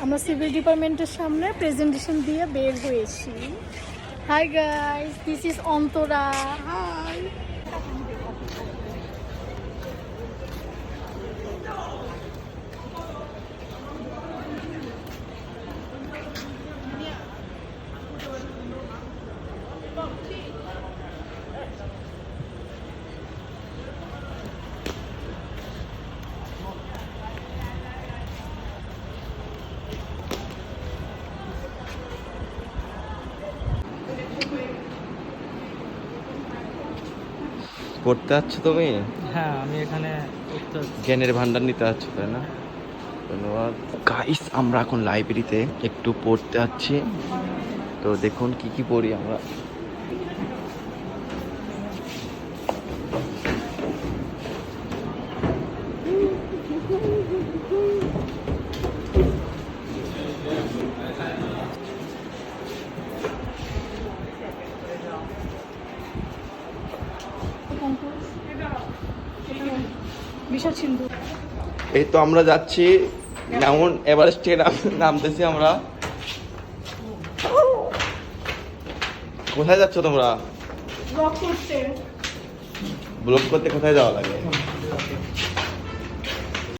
আমরা সিভিল ডিপার্টমেন্টের সামনে প্রেজেন্টেশন দিয়ে বের হয়েছি। Hi guys, this is Antara. Hi. পড়তে যাচ্ছ তুমি? হ্যাঁ, আমি এখানে জ্ঞানের ভান্ডার নিতে যাচ্ছ, তাই না? ধন্যবাদ গাইস। আমরা এখন লাইব্রেরিতে একটু পড়তে যাচ্ছি, তো দেখুন কি কি পড়ি আমরা। বিষাদ সিন্ধু। এই তো আমরা যাচ্ছি মাউন্ট এভারেস্টে, নামতেছি আমরা। কোথায় যাচ্ছ তোমরা? ব্লগ করতে। ব্লগ করতে কোথায় যাওয়া লাগে?